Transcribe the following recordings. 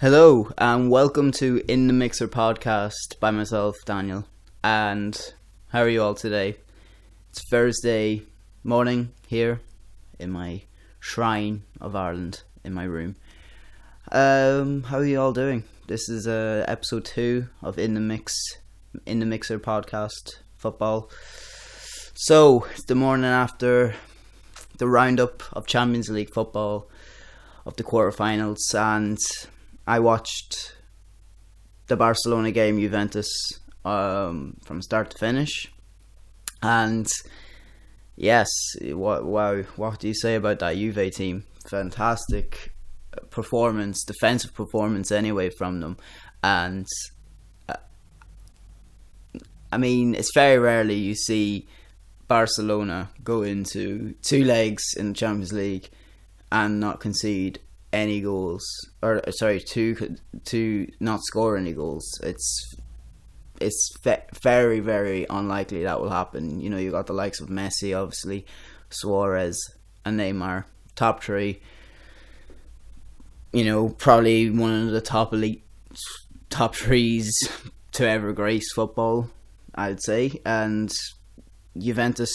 Hello and welcome to In the Mixer podcast by myself, Daniel. And how are you all today? It's Thursday morning here in my shrine of Ireland in my room. How are you all doing? This is episode 2 of In the Mixer podcast football. So it's the morning after the roundup of Champions League football of the quarterfinals, and I watched the Barcelona game, Juventus, from start to finish. And yes, what do you say about that Juve team? Fantastic performance, defensive performance anyway from them. And I mean, it's very rarely you see Barcelona go into 2 legs in the Champions League and not concede any goals, to not score any goals. It's very, very unlikely that will happen. You know, you got the likes of Messi, obviously, Suarez and Neymar, top 3. You know, probably one of the top 3s to ever grace football, I'd say. And Juventus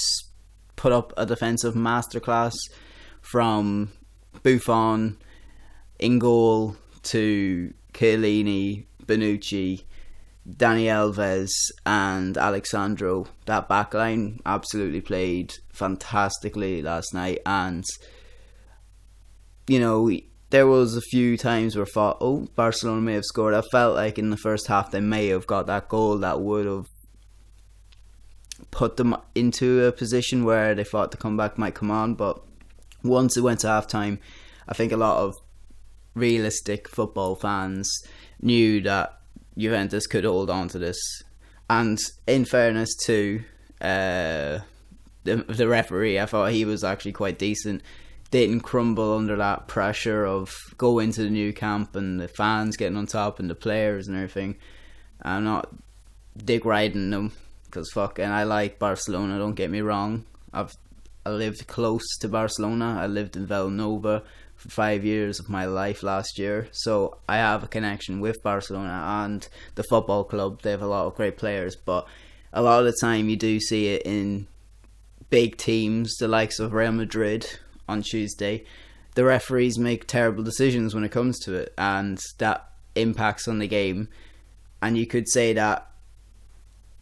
put up a defensive masterclass from Buffon in goal to Chiellini, Bonucci, Dani Alves and Alexandro. That backline absolutely played fantastically last night, and you know, there was a few times where I thought, Barcelona may have scored. I felt like in the first half they may have got that goal that would have put them into a position where they thought the comeback might come on, but once it went to half time, I think a lot of realistic football fans knew that Juventus could hold on to this. And in fairness to the referee, I thought he was actually quite decent. Didn't crumble under that pressure of go into the new camp and the fans getting on top and the players and everything. I'm not dick riding them because and I like Barcelona, don't get me wrong. I lived close to Barcelona. I lived in Villanova for 5 years of my life last year, so I have a connection with Barcelona and the football club. They have a lot of great players, but a lot of the time you do see it in big teams, the likes of Real Madrid on Tuesday. The referees make terrible decisions when it comes to it, and that impacts on the game. And you could say that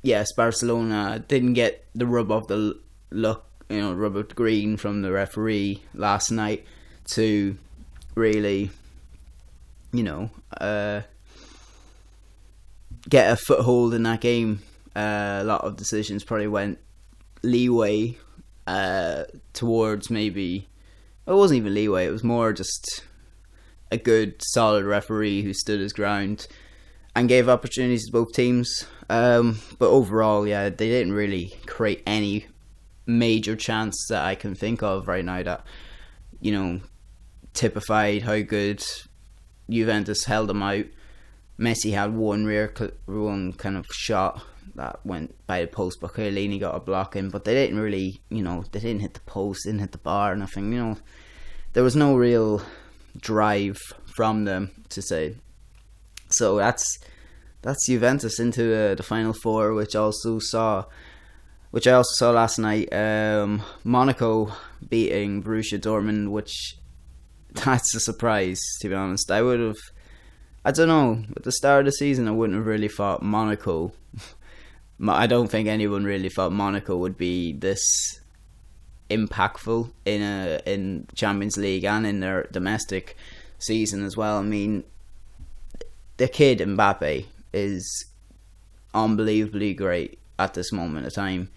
yes, Barcelona didn't get the rub of the rub of green from the referee last night to really, get a foothold in that game. A lot of decisions probably went leeway towards maybe... It wasn't even leeway, it was more just a good, solid referee who stood his ground and gave opportunities to both teams. But overall, yeah, they didn't really create any major chance that I can think of right now that, typified how good Juventus held them out. Messi had one kind of shot that went by the post, but Chiellini got a block in, but they didn't really, they didn't hit the post, didn't hit the bar, nothing, there was no real drive from them, to say. So that's Juventus into the Final Four, which I also saw last night. Monaco beating Borussia Dortmund, which that's a surprise, to be honest. I don't know, at the start of the season I wouldn't have really thought Monaco. I don't think anyone really thought Monaco would be this impactful in Champions League and in their domestic season as well. I mean, the kid Mbappe is unbelievably great at this moment of time.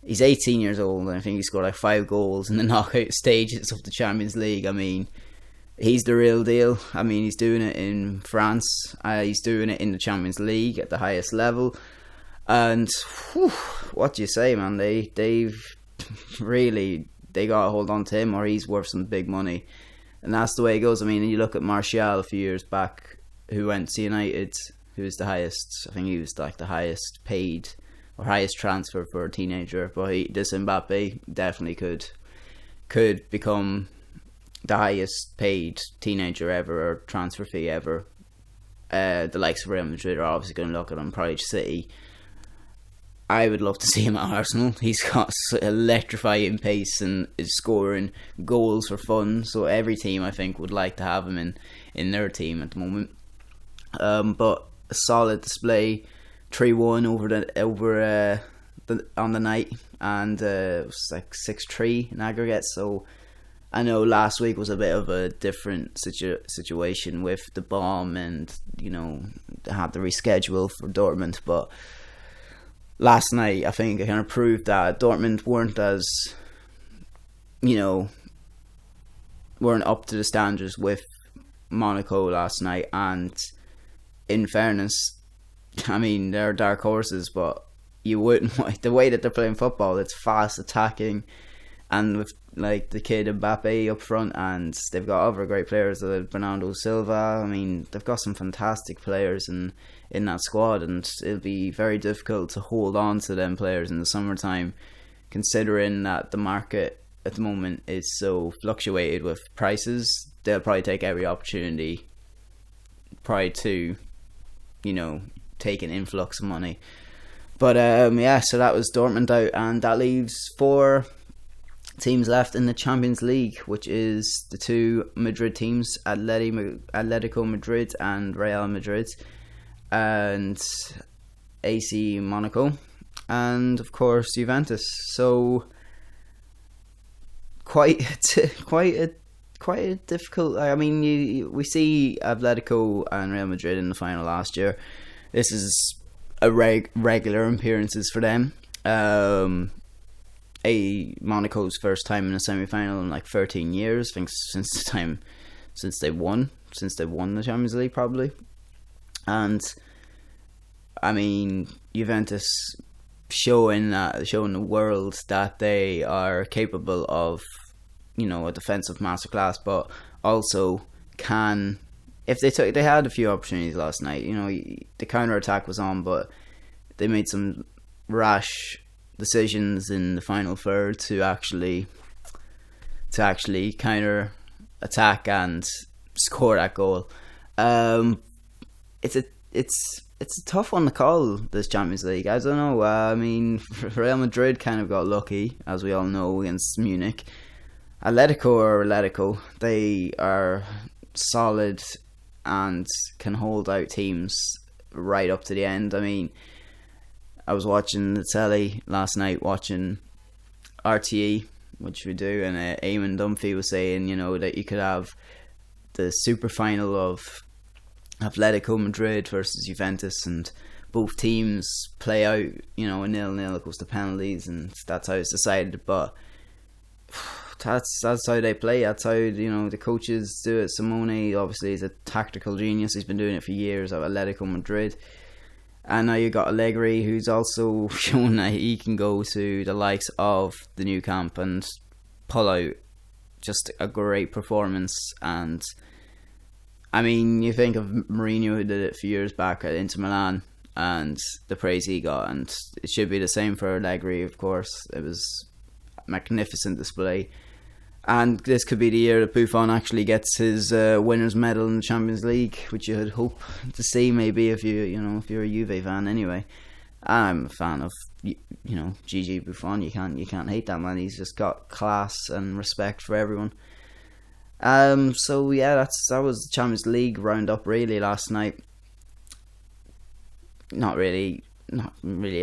He's 18 years old, and I think he scored like 5 goals in the knockout stages of the Champions League. I mean, he's the real deal. I mean, he's doing it in France. He's doing it in the Champions League at the highest level. And what do you say, man? They've really, they got to hold on to him, or he's worth some big money. And that's the way it goes. I mean, you look at Martial a few years back, who went to United, who was the highest, I think he was like the highest paid or highest transfer for a teenager. But this Mbappe definitely could become the highest paid teenager ever, or transfer fee ever, the likes of Real Madrid are obviously going to look at him, probably City. I would love to see him at Arsenal. He's got electrifying pace and is scoring goals for fun. So every team, I think, would like to have him in their team at the moment. But a solid display, 3-1 on the night, and it was like 6-3 in aggregate. So I know last week was a bit of a different situation with the bomb, and they had to reschedule for Dortmund, but last night I think it kind of proved that Dortmund weren't weren't up to the standards with Monaco last night. And in fairness, I mean, they're dark horses, but you wouldn't the way that they're playing football. It's fast attacking, and with like the kid Mbappe up front, and they've got other great players like Bernardo Silva. I mean, they've got some fantastic players in that squad, and it'll be very difficult to hold on to them players in the summertime, considering that the market at the moment is so fluctuated with prices. They'll probably take every opportunity to take an influx of money. But so that was Dortmund out, and that leaves 4 teams left in the Champions League, which is the 2 Madrid teams, Atletico Madrid and Real Madrid, and AC Monaco, and of course Juventus. So quite a difficult. I mean, we see Atletico and Real Madrid in the final last year. This is a regular appearances for them. Monaco's first time in a semi-final in like 13 years. I think since they won the Champions League probably. And I mean, Juventus showing the world that they are capable of a defensive masterclass, but also can, if they had a few opportunities last night. The counter attack was on, but they made some rash decisions in the final third to actually counter attack and score that goal. It's a tough one to call, this Champions League. I don't know. I mean, Real Madrid kind of got lucky, as we all know, against Munich. Atletico, they are solid and can hold out teams right up to the end. I mean, I was watching the telly last night, watching RTE, which we do, and Eamon Dunphy was saying, that you could have the super final of Atletico Madrid versus Juventus, and both teams play out, a 0-0, it goes to penalties, and that's how it's decided. But that's how they play. That's how the coaches do it. Simone obviously is a tactical genius. He's been doing it for years at Atletico Madrid. And now you got Allegri, who's also shown that he can go to the likes of the new camp and pull out just a great performance. And I mean, you think of Mourinho, who did it a few years back at Inter Milan, and the praise he got, and it should be the same for Allegri, of course. It was a magnificent display. And this could be the year that Buffon actually gets his winner's medal in the Champions League, which you would hope to see, maybe, if you're a Juve fan. Anyway, I'm a fan of Gigi Buffon. You can't hate that man. He's just got class and respect for everyone. So yeah, that was the Champions League roundup really last night. Not really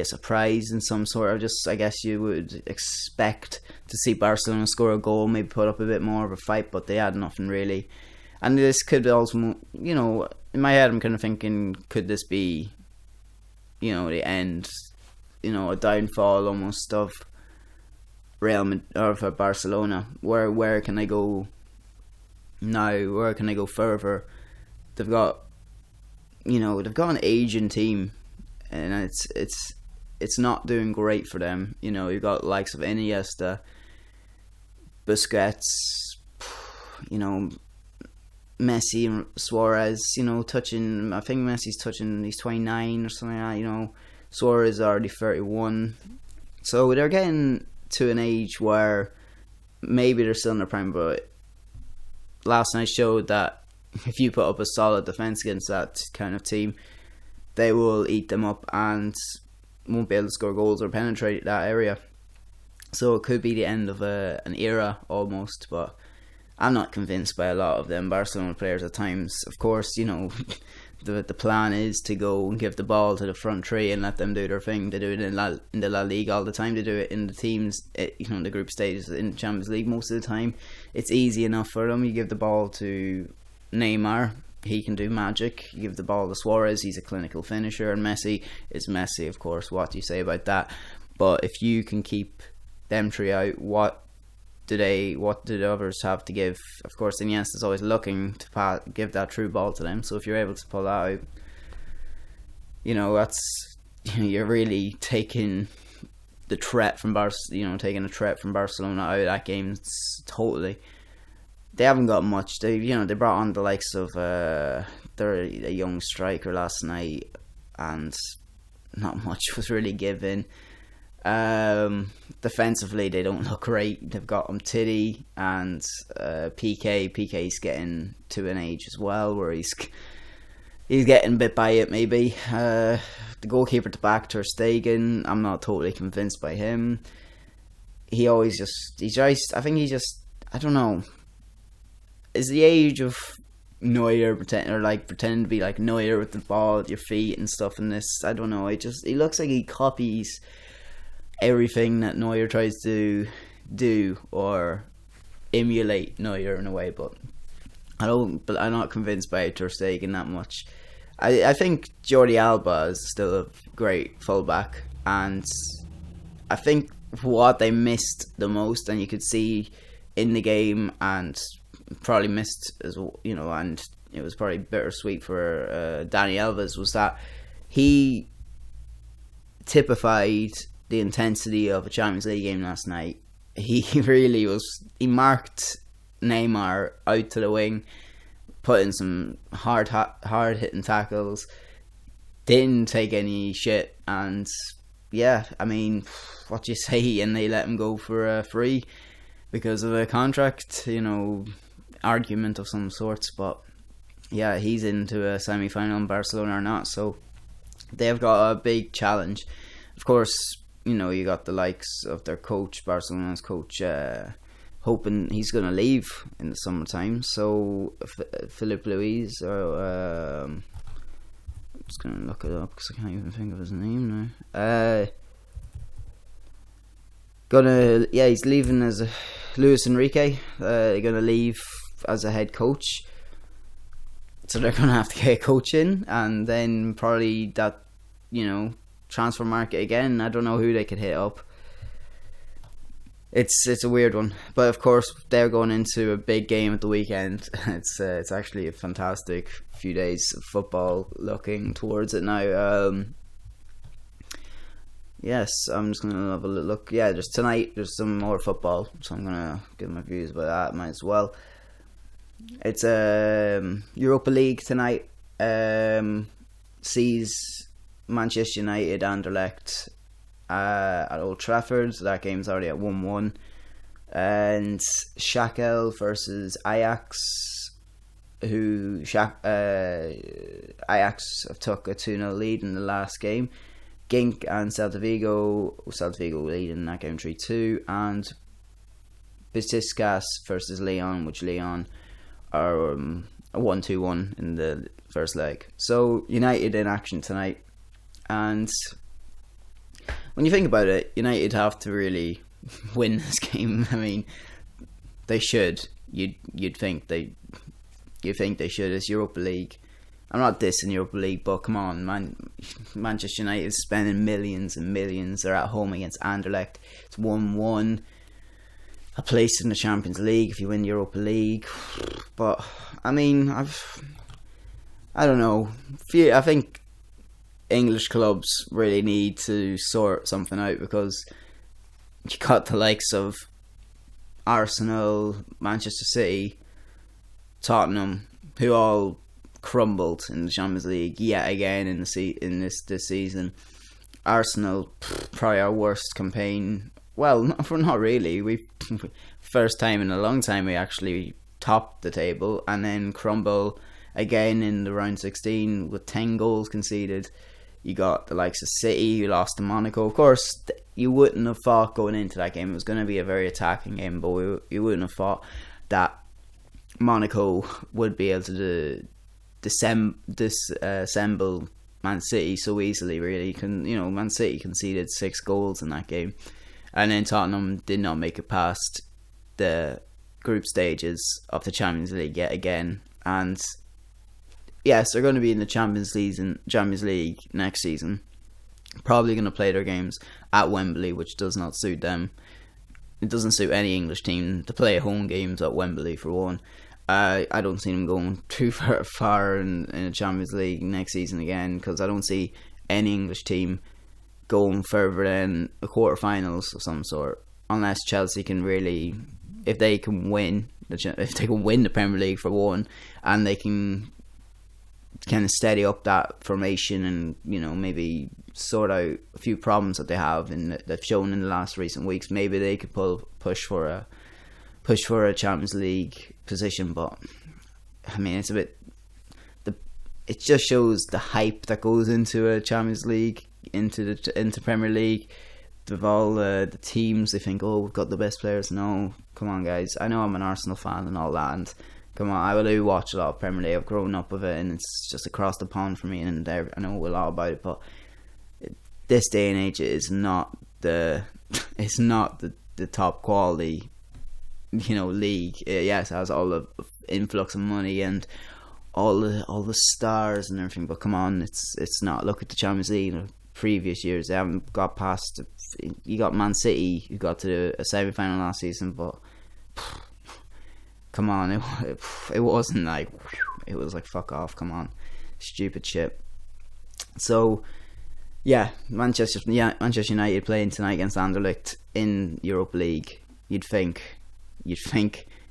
a surprise in some sort. I guess you would expect to see Barcelona score a goal, maybe put up a bit more of a fight, but they had nothing really. And this could also, in my head, I'm kind of thinking, could this be, the end, a downfall almost of Real Madrid, or for Barcelona? Where can they go now? Where can they go further? They've got an aging team, and it's not doing great for them. You've got likes of Iniesta, Busquets, Messi and Suarez, touching. I think Messi's touching. He's 29 or something like that. Suarez is already 31, so they're getting to an age where maybe they're still in their prime. But last night showed that if you put up a solid defence against that kind of team, they will eat them up and won't be able to score goals or penetrate that area. So it could be the end of an era almost, but I'm not convinced by a lot of them Barcelona players at times. Of course, the plan is to go and give the ball to the front three and let them do their thing. They do it in the La Ligue all the time. They do it in the teams, the group stages in Champions League most of the time. It's easy enough for them. You give the ball to Neymar, he can do magic. You give the ball to Suarez, he's a clinical finisher, and Messi is Messi, of course. What do you say about that? But if you can keep them three out, what do the others have to give? Of course, Iniesta's always looking to give that through ball to them. So if you're able to pull that out, that's you're really taking the threat from taking a threat from Barcelona out of that game totally. They haven't got much. They brought on the likes of they're a young striker last night, and not much was really given. Defensively, they don't look great. They've got Umtiti and PK. PK's getting to an age as well where he's getting bit by it. Maybe the goalkeeper at the back, Ter Stegen, I'm not totally convinced by him. I don't know. Is the age of Neuer pretending to be like Neuer with the ball at your feet and stuff in this? I don't know. He looks like he copies everything that Neuer tries to do or emulate Neuer in a way, but I'm not convinced by Ter Stegen that much. I think Jordi Alba is still a great fullback, and I think what they missed the most, and you could see in the game, and probably missed as well, and it was probably bittersweet for Dani Alves, was that he typified the intensity of a Champions League game last night. He really was. He marked Neymar out to the wing, put in some hard hitting tackles, didn't take any shit, and what do you say? And they let him go for a free because of a contract, argument of some sorts. But yeah, he's into a semi-final in Barcelona or not, so they've got a big challenge. Of course, you got the likes of their coach, Barcelona's coach, hoping he's going to leave in the summertime. So Philippe Luis, I'm just going to look it up because I can't even think of his name now. He's leaving as Luis Enrique. They're going to leave as a head coach, so they're going to have to get a coach in, and then probably that transfer market again. I don't know who they could hit up. It's a weird one, but of course they're going into a big game at the weekend. It's actually a fantastic few days of football looking towards it now. Yes, I'm just gonna have a look. Yeah, tonight there's some more football, so I'm gonna give my views about that. Might as well. It's Europa League tonight. Sees Manchester United Anderlecht at Old Trafford. So that game's already at 1-1. And Shakhtar versus Ajax, who Ajax took a 2-0 lead in the last game. Genk and Celta Vigo lead in that game 3-2. And Besiktas versus Lyon, which Lyon are a 1-2-1 in the first leg. So United in action tonight. And when you think about it, United have to really win this game. I mean, they should. You'd think they should. It's Europa League. I'm not dissing Europa League, but come on, Manchester United is spending millions and millions. They're at home against Anderlecht. It's 1-1. A place in the Champions League if you win Europa League. But I mean, I don't know. I think English clubs really need to sort something out, because you got the likes of Arsenal, Manchester City, Tottenham, who all crumbled in the Champions League yet again in this season. Arsenal, probably our worst campaign. Well, not really. We first time in a long time we actually top the table and then crumble again in the round 16 with 10 goals conceded. You got the likes of City, who lost to Monaco. Of course, you wouldn't have thought going into that game it was going to be a very attacking game, but you wouldn't have thought that Monaco would be able to disassemble Man City so easily. Really, Man City conceded 6 goals in that game, and then Tottenham did not make it past the group stages of the Champions League yet again. And yes, they're going to be in the Champions League next season. Probably going to play their games at Wembley, which does not suit them. It doesn't suit any English team to play home games at Wembley, for one. I don't see them going too far in the Champions League next season again, because I don't see any English team going further than the quarterfinals of some sort, unless Chelsea can really, if they can win the Premier League for one, and they can kind of steady up that formation and maybe sort out a few problems that they have and they've shown in the last recent weeks, maybe they could push for a Champions League position. But I mean, it's a bit, it just shows the hype that goes into a Champions League, into Premier League. With all the teams, they think, oh, we've got the best players. No, come on, guys. I know I'm an Arsenal fan and all that, and come on, I do watch a lot of Premier League. I've grown up with it, and it's just across the pond for me, and I know a lot about it. But this day and age, it's not the top quality, league. Yes, it has all the influx of money and all the stars and everything. But come on, it's not. Look at the Champions League. Previous years, they haven't got past. You got Man City, who got to a semi-final last season, but come on, it wasn't like, it was like, fuck off, come on, stupid shit. So yeah, Manchester United playing tonight against Anderlecht in Europa League. You'd think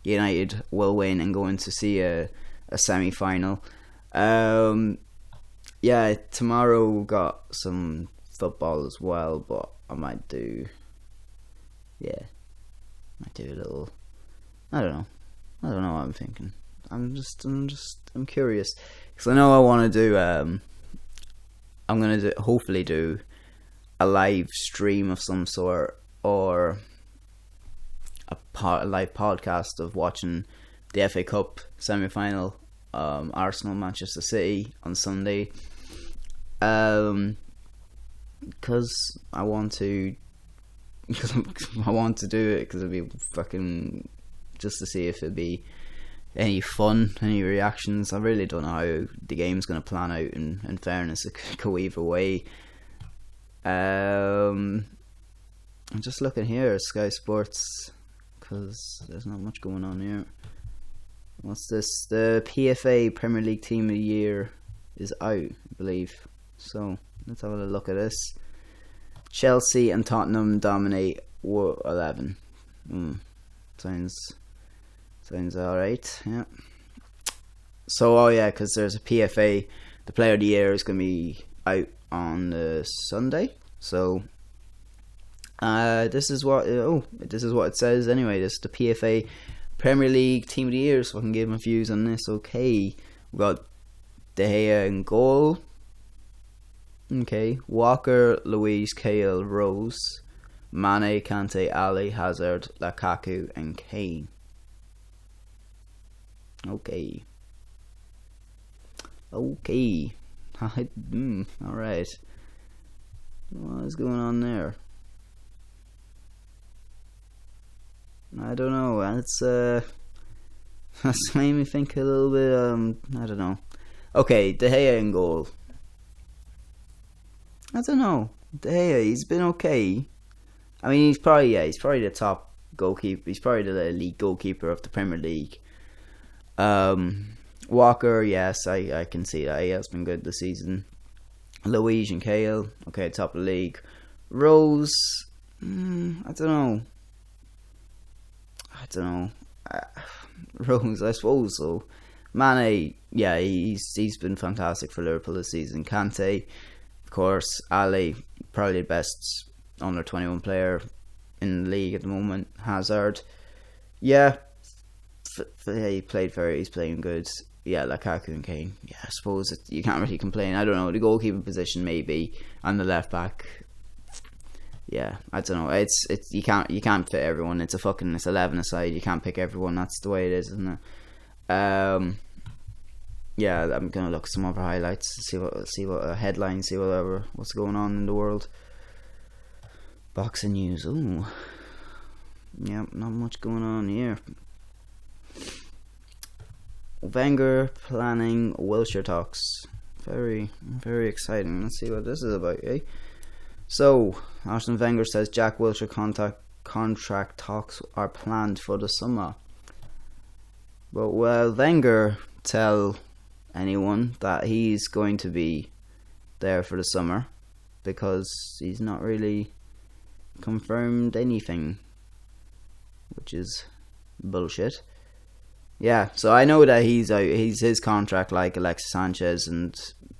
United will win and go in to see a semi-final. Yeah, tomorrow we've got some football as well, but I might do a little, I don't know what I'm thinking. I'm curious, because I know I want to do, I'm going to hopefully do a live stream of some sort, or a live podcast of watching the FA Cup semi-final, Arsenal Manchester City on Sunday, because I want to do it, because it'd be fucking just to see if it'd be any fun, any reactions. I really don't know how the game's going to plan out. In fairness, it could go either way. I'm just looking here at Sky Sports, because there's not much going on here. What's this? The PFA Premier League Team of the Year is out, I believe. So let's have a look at this. Chelsea and Tottenham dominate 11. Sounds alright. Yeah. So because there's a PFA, the Player of the Year is going to be out on Sunday. So this is what it says anyway. This is the PFA Premier League Team of the Year, so I can give my views on this. Okay, we've got De Gea in goal. Okay, Walker, Luiz, Cahill, Rose, Mane, Kante, Ali, Hazard, Lukaku, and Kane. Okay. Alright. What is going on there? I don't know. That's made me think a little bit. I don't know. Okay, De Gea in goal. I don't know. De Gea, he's been okay. I mean, he's probably the top goalkeeper. He's probably the elite goalkeeper of the Premier League. Walker, yes, I can see that he has been good this season. Luiz and Cahill, okay, top of the league. Rose, I don't know. Rose, I suppose so. Mane, yeah, he's been fantastic for Liverpool this season. Kante, of course. Ali, probably the best under 21 player in the league at the moment. Hazard, yeah, He's playing good. Yeah, Lukaku and Kane. Yeah, I suppose you can't really complain. I don't know, the goalkeeper position maybe, and the left back. Yeah, I don't know. It's you can't fit everyone. It's 11 aside. You can't pick everyone. That's the way it is, isn't it? Yeah, I'm gonna look at some other highlights, see what headlines, see what's going on in the world. Boxing news. Ooh, yeah, not much going on here. Wenger planning Wilshere talks. Very, very exciting. Let's see what this is about, eh? So, Arsene Wenger says Jack Wilshere contract talks are planned for the summer. But will Wenger tell anyone that he's going to be there for the summer? Because he's not really confirmed anything, which is bullshit. Yeah, so I know that he's out. His contract, like Alexis Sanchez and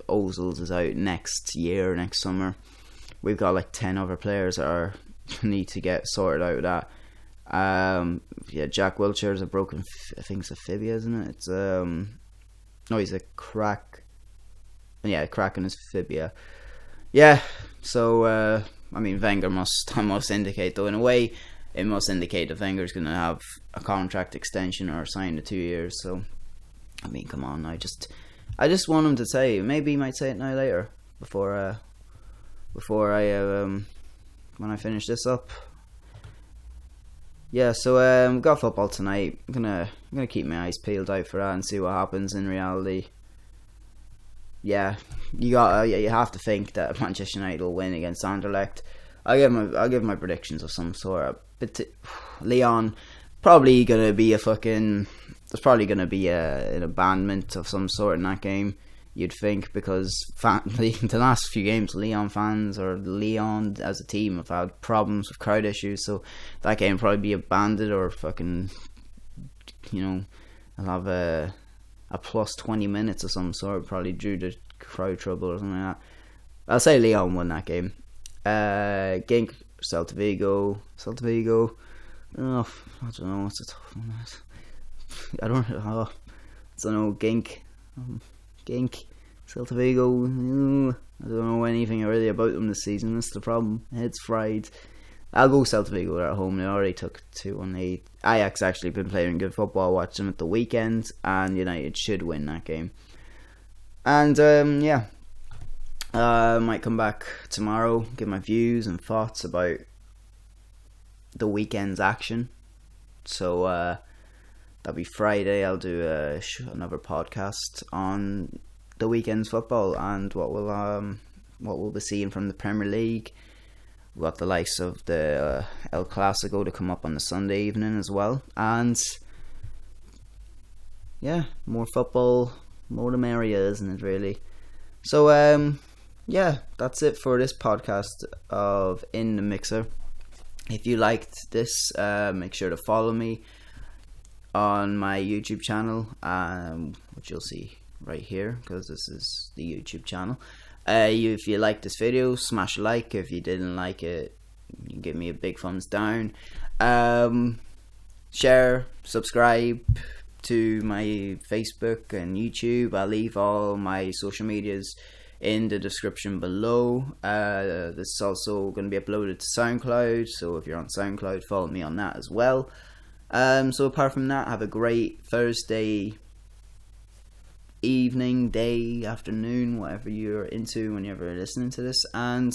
Ozil's, is out next summer. We've got like 10 other players that need to get sorted out of that. Yeah, Jack Wilshere is a broken, I think it's a fibia, isn't it? It's no, he's a crack. Yeah, crack in his fibia. Yeah, so I mean, Wenger must indicate, though, in a way, it must indicate that Wenger's going to have a contract extension or sign to 2 years. So, I mean, come on, I just want him to say. Maybe he might say it now later before I when I finish this up. Yeah, so got football tonight. I'm gonna keep my eyes peeled out for that and see what happens in reality. Yeah, you have to think that Manchester United will win against Anderlecht. I'll give my predictions of some sort. But Leon probably gonna be there's probably gonna be an abandonment of some sort in that game. You'd think, because the last few games, Leon fans or Leon as a team have had problems with crowd issues, so that game will probably be abandoned, or fucking, I'll have a plus 20 minutes of some sort, probably due to crowd trouble or something like that. I'll say Leon won that game. Genk, Celta Vigo. Oh, I don't know. It's a tough one. I don't know. Genk, Celta Vigo. I don't know anything really about them this season. That's the problem. Head's fried. I'll go Celta Vigo. They're at home. They already took 2-1. Ajax actually been playing good football. Watched them at the weekend, and United should win that game. And I might come back tomorrow, give my views and thoughts about the weekend's action. So that'll be Friday. I'll do another podcast on the weekend's football and what we'll be seeing from the Premier League. We've got the likes of the El Clasico to come up on the Sunday evening as well. And yeah, more football, more the merrier, isn't it, really? So yeah, that's it for this podcast of In the Mixer. If you liked this, make sure to follow me on my YouTube channel, which you'll see right here, because this is the YouTube channel. If you like this video, smash a like. If you didn't like it, you can give me a big thumbs down. Share, subscribe to my Facebook and YouTube. I'll leave all my social medias in the description below. This is also going to be uploaded to SoundCloud, so if you're on SoundCloud, follow me on that as well. So apart from that, have a great Thursday evening, day, afternoon, whatever you're into whenever you're listening to this. And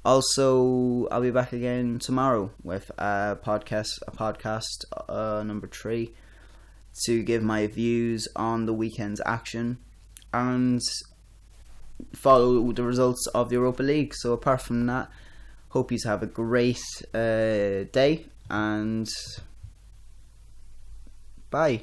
also, I'll be back again tomorrow with a podcast number 3, to give my views on the weekend's action and follow the results of the Europa League. So apart from that, hope you have a great day, and bye.